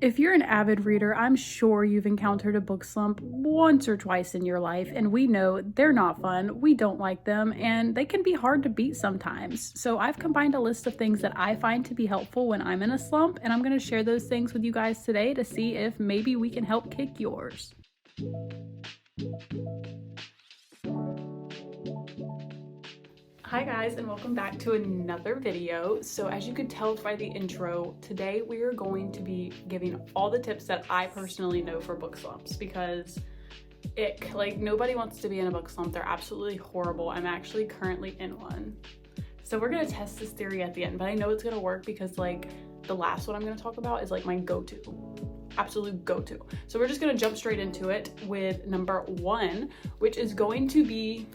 If you're an avid reader, I'm sure you've encountered a book slump once or twice in your life, and we know they're not fun, we don't like them, and they can be hard to beat sometimes. So I've combined a list of things that I find to be helpful when I'm in a slump, and I'm going to share those things with you guys today to see if maybe we can help kick yours. Hi guys, and welcome back to another video. So as you could tell by the intro, today we are going to be giving all the tips that I personally know for book slumps, because nobody wants to be in a book slump. They're absolutely horrible. I'm actually currently in one. So we're gonna test this theory at the end, but I know it's gonna work because the last one I'm gonna talk about is my go-to. Absolute go-to. So we're just gonna jump straight into it with number one, which is going to be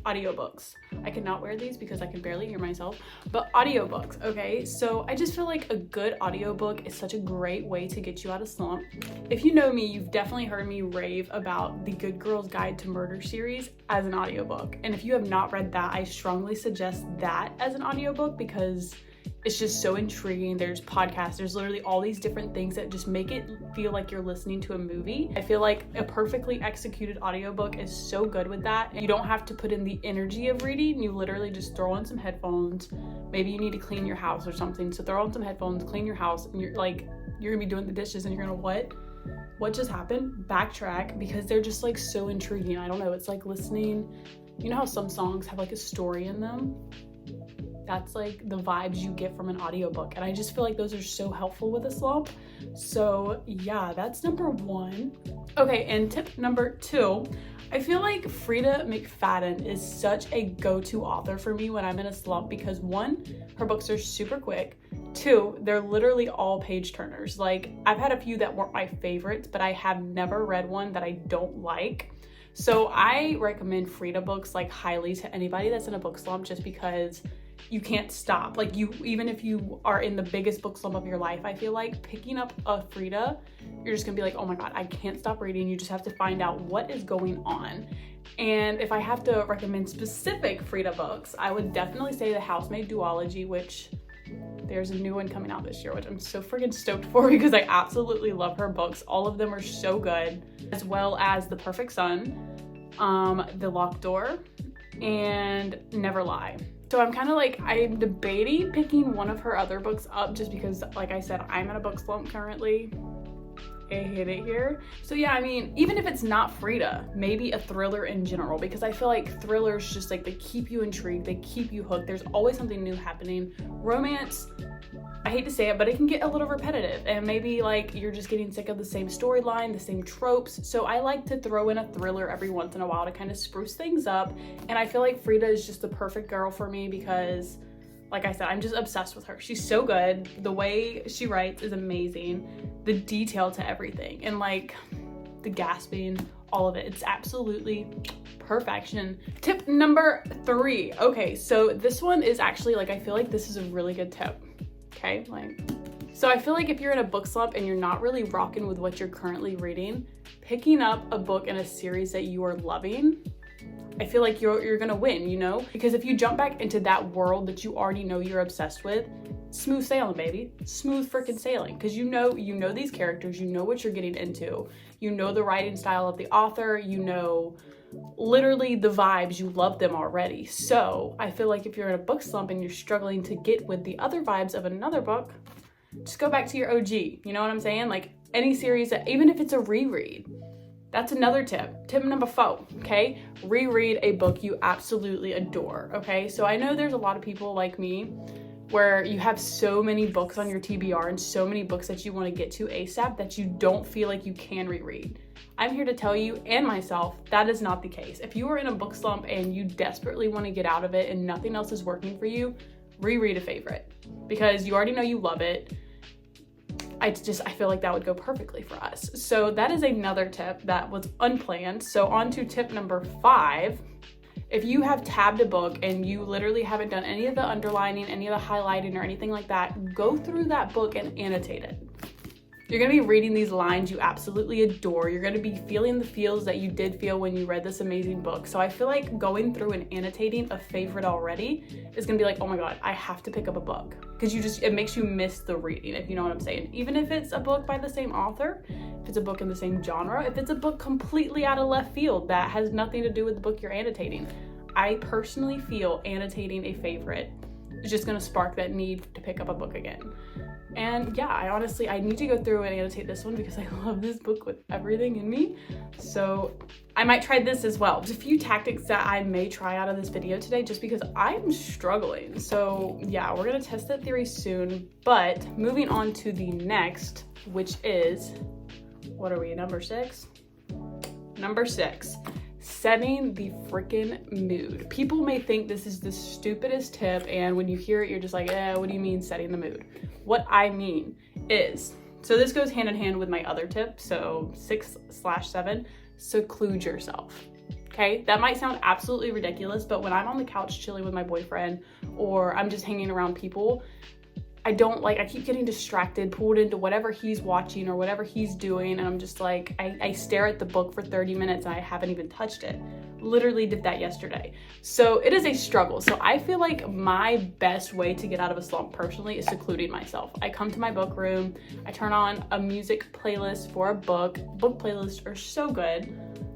audiobooks. I cannot wear these because I can barely hear myself, but audiobooks, okay? So I just feel like a good audiobook is such a great way to get you out of slump. If you know me, you've definitely heard me rave about the Good Girl's Guide to Murder series as an audiobook. And if you have not read that, I strongly suggest that as an audiobook because it's just so intriguing. There's podcasts, there's literally all these different things that just make it feel like you're listening to a movie. I feel like a perfectly executed audiobook is so good with that. You don't have to put in the energy of reading. You literally just throw on some headphones. Maybe you need to clean your house or something. So throw on some headphones, clean your house, and you're gonna be doing the dishes and you're gonna what just happened? Backtrack, because they're just so intriguing. I don't know, it's like listening, you know how some songs have a story in them? That's the vibes you get from an audiobook. And I just feel like those are so helpful with a slump. So yeah, that's number one. Okay, and tip number two, I feel like Frida McFadden is such a go-to author for me when I'm in a slump because one, her books are super quick. Two, they're literally all page turners. I've had a few that weren't my favorites, but I have never read one that I don't like. So I recommend Frida books highly to anybody that's in a book slump just because you can't stop. Even if you are in the biggest book slump of your life, I feel like picking up a Frida, you're just gonna be oh my God, I can't stop reading. You just have to find out what is going on. And if I have to recommend specific Frida books, I would definitely say The Housemaid Duology, which there's a new one coming out this year, which I'm so freaking stoked for because I absolutely love her books. All of them are so good, as well as The Perfect Son, The Locked Door, and Never Lie. So I'm I'm debating picking one of her other books up just because, like I said, I'm in a book slump currently. I hate it here. So yeah, I mean, even if it's not Frida, maybe a thriller in general, because I feel like thrillers just they keep you intrigued, they keep you hooked. There's always something new happening. Romance, I hate to say it, but it can get a little repetitive, and maybe you're just getting sick of the same storyline, the same tropes. So I like to throw in a thriller every once in a while to kind of spruce things up. And I feel like Frida is just the perfect girl for me because, like I said, I'm just obsessed with her. She's so good. The way she writes is amazing. The detail to everything and the gasping, all of it. It's absolutely perfection. Tip number three. Okay, so this one is actually I feel like this is a really good tip. Okay, so I feel like if you're in a book slump and you're not really rocking with what you're currently reading, picking up a book in a series that you are loving, I feel like you're gonna win, because if you jump back into that world that you already know you're obsessed with, smooth sailing, baby. Smooth freaking sailing, because you know these characters, you know what you're getting into, you know the writing style of the author, you know literally the vibes, you love them already. So I feel like if you're in a book slump and you're struggling to get with the other vibes of another book, just go back to your OG. You know what I'm saying? Any series, even if it's a reread. That's another tip. Tip number four, okay? Reread a book you absolutely adore, okay? So I know there's a lot of people like me where you have so many books on your TBR and so many books that you want to get to ASAP that you don't feel like you can reread. I'm here to tell you and myself that is not the case. If you are in a book slump and you desperately want to get out of it and nothing else is working for you, reread a favorite because you already know you love it. I feel like that would go perfectly for us. So that is another tip that was unplanned. So on to tip number five. If you have tabbed a book and you literally haven't done any of the underlining, any of the highlighting or anything like that, go through that book and annotate it. You're gonna be reading these lines you absolutely adore. You're gonna be feeling the feels that you did feel when you read this amazing book. So I feel like going through and annotating a favorite already is gonna be like, oh my God, I have to pick up a book. Because it makes you miss the reading, if you know what I'm saying. Even if it's a book by the same author, if it's a book in the same genre, if it's a book completely out of left field that has nothing to do with the book you're annotating. I personally feel annotating a favorite is just gonna spark that need to pick up a book again. And yeah, I need to go through and annotate this one because I love this book with everything in me. So I might try this as well. There's a few tactics that I may try out of this video today just because I'm struggling. So yeah, we're gonna test that theory soon. But moving on to the next, which is, what are we, number 6? Number 6. Setting the freaking mood. People may think this is the stupidest tip, and when you hear it, you're just like, what do you mean setting the mood? What I mean is, so this goes hand in hand with my other tip, so 6/7, seclude yourself. Okay, that might sound absolutely ridiculous, but when I'm on the couch chilling with my boyfriend, or I'm just hanging around people, I keep getting distracted, pulled into whatever he's watching or whatever he's doing, and I'm just like, I stare at the book for 30 minutes and I haven't even touched it. Literally did that yesterday. So it is a struggle. So I feel like my best way to get out of a slump personally is secluding myself. I come to my book room, I turn on a music playlist for a book. Book playlists are so good.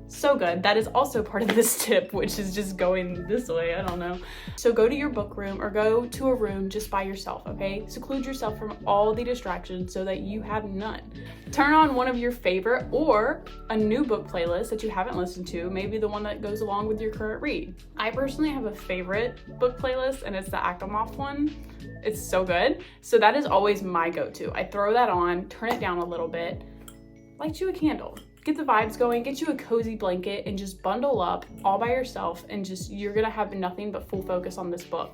So good. That is also part of this tip, which is just going this way. I don't know. So go to your book room or go to a room just by yourself, okay? Seclude yourself from all the distractions so that you have none. Turn on one of your favorite or a new book playlist that you haven't listened to, maybe the one that goes along with your current read. I personally have a favorite book playlist and it's the Akamov one. It's so good. So that is always my go-to. I throw that on, turn it down a little bit, light you a candle. Get the vibes going, get you a cozy blanket, and just bundle up all by yourself, and you're gonna have nothing but full focus on this book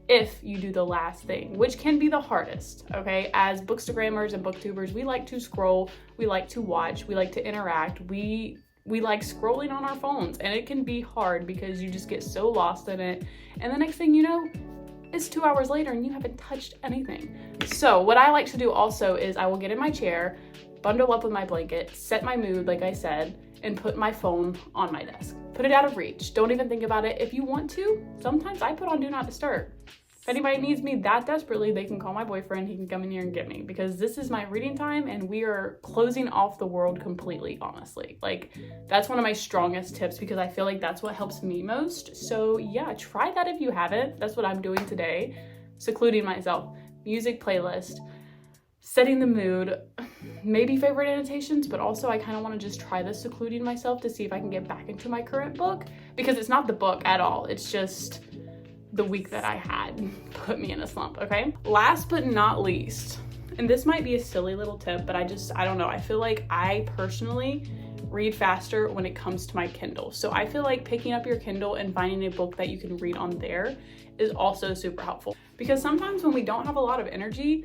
if you do the last thing, which can be the hardest, okay? As bookstagrammers and booktubers, we like to scroll, we like to watch, we like to interact, we like scrolling on our phones, and it can be hard because you just get so lost in it, and the next thing you know, it's 2 hours later and you haven't touched anything. So what I like to do also is I will get in my chair, bundle up with my blanket, set my mood, like I said, and put my phone on my desk. Put it out of reach. Don't even think about it. If you want to, sometimes I put on Do Not Disturb. If anybody needs me that desperately, they can call my boyfriend. He can come in here and get me because this is my reading time and we are closing off the world completely, honestly. Like, that's one of my strongest tips because I feel like that's what helps me most. So yeah, try that if you haven't. That's what I'm doing today. Secluding myself. Music playlist. Setting the mood, maybe favorite annotations, but also I kind of want to just try this secluding myself to see if I can get back into my current book because it's not the book at all. It's just the week that I had put me in a slump, okay? Last but not least, and this might be a silly little tip, but I don't know. I feel like I personally read faster when it comes to my Kindle. So I feel like picking up your Kindle and finding a book that you can read on there is also super helpful because sometimes when we don't have a lot of energy,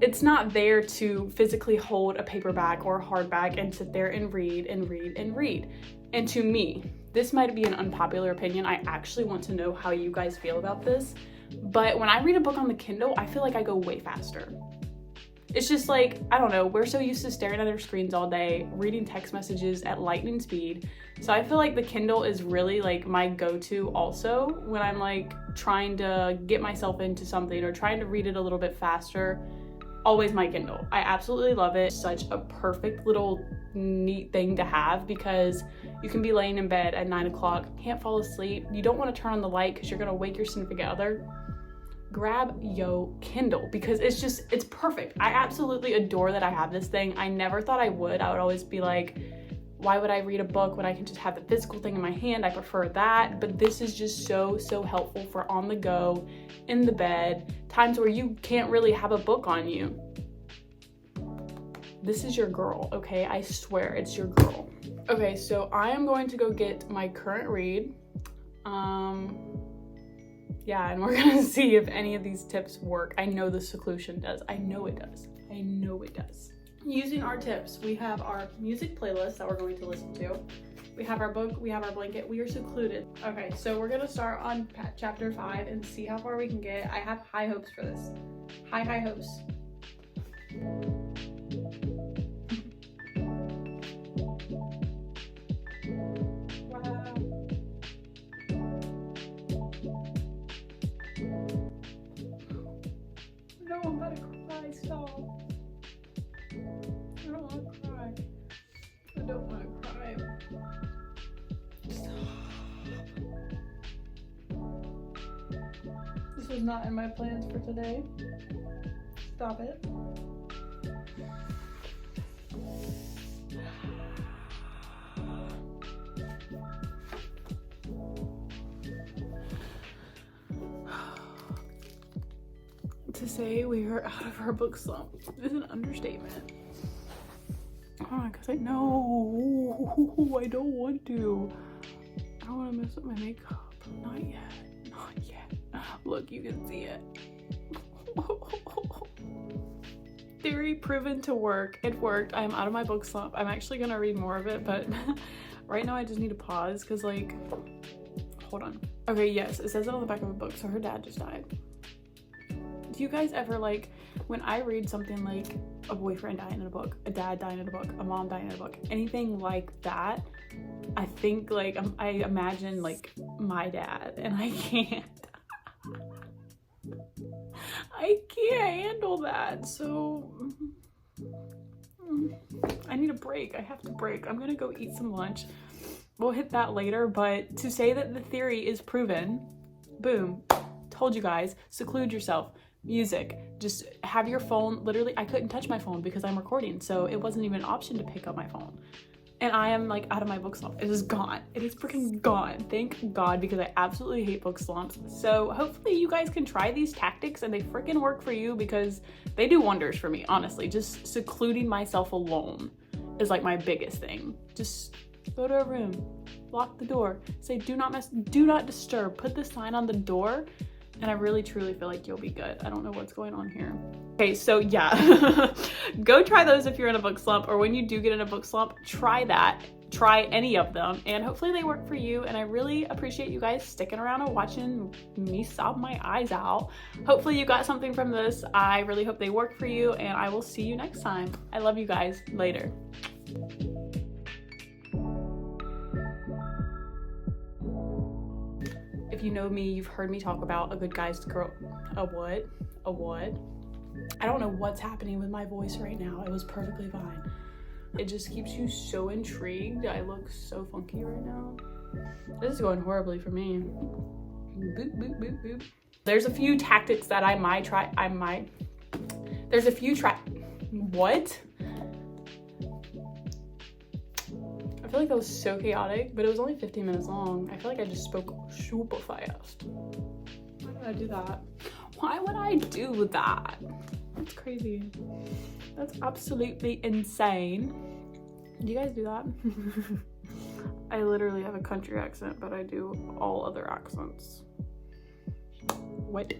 it's not there to physically hold a paperback or a hardback and sit there and read and read and read. And to me, this might be an unpopular opinion. I actually want to know how you guys feel about this. But when I read a book on the Kindle, I feel like I go way faster. It's just like, I don't know, we're so used to staring at our screens all day, reading text messages at lightning speed. So I feel like the Kindle is really like my go-to also when I'm like trying to get myself into something or trying to read it a little bit faster. Always my Kindle. I absolutely love it. Such a perfect little neat thing to have because you can be laying in bed at 9 o'clock, can't fall asleep. You don't want to turn on the light because you're going to wake your significant other. Grab yo Kindle because it's perfect. I absolutely adore that I have this thing. I never thought I would. I would always be like, why would I read a book when I can just have the physical thing in my hand? I prefer that, but this is just so helpful for on the go, in the bed, times where you can't really have a book on you. This is your girl, okay? I swear it's your girl. Okay, so I am going to go get my current read. Yeah, and we're gonna see if any of these tips work. I know the Seclusion does. I know it does. I know it does. Using our tips, we have our music playlist that we're going to listen to. We have our book, we have our blanket, we are secluded. Okay, so we're gonna start on chapter 5 and see how far we can get. I have high hopes for this. High hopes. want to cry. I don't want to cry. Stop. This was not in my plans for today. Stop it. To say we are out of our book slump is an understatement. Because I know I don't want to. I don't want to mess up my makeup. Not yet. Not yet. Look, you can see it. Theory proven to work. It worked. I am out of my book slump. I'm actually gonna read more of it, but right now I just need to pause because, like, hold on. Okay, yes, it says it on the back of a book. So her dad just died. Do you guys ever, like, when I read something like a boyfriend dying in a book, a dad dying in a book, a mom dying in a book, anything like that, I think, like, I imagine, like, my dad, and I can't. I can't handle that, so I need a break. I have to break. I'm gonna go eat some lunch. We'll hit that later, but to say that the theory is proven, boom, told you guys, seclude yourself. Music, just have your phone. Literally, I couldn't touch my phone because I'm recording, so it wasn't even an option to pick up my phone. And I am, like, out of my book slump. It is gone. It is freaking gone. Thank God, because I absolutely hate book slumps. So hopefully you guys can try these tactics and they freaking work for you, because they do wonders for me, honestly. Just secluding myself alone is, like, my biggest thing. Just go to a room, lock the door, say do not disturb, put the sign on the door, and I really truly feel like you'll be good. I don't know what's going on here. Okay, so yeah, go try those if you're in a book slump, or when you do get in a book slump, try that. Try any of them, and hopefully they work for you. And I really appreciate you guys sticking around and watching me sob my eyes out. Hopefully you got something from this. I really hope they work for you, and I will see you next time. I love you guys. Later. If you know me, you've heard me talk about a good guy's girl. A what? A what? I don't know what's happening with my voice right now. It was perfectly fine. It just keeps you so intrigued. I look so funky right now. This is going horribly for me. Boop, boop, boop, boop. There's a few tactics that I might try. There's a few what? I feel like that was so chaotic, but it was only 15 minutes long. I feel like I just spoke super fast. Why did I do that? Why would I do that? That's crazy. That's absolutely insane. Do you guys do that? I literally have a country accent, but I do all other accents. What?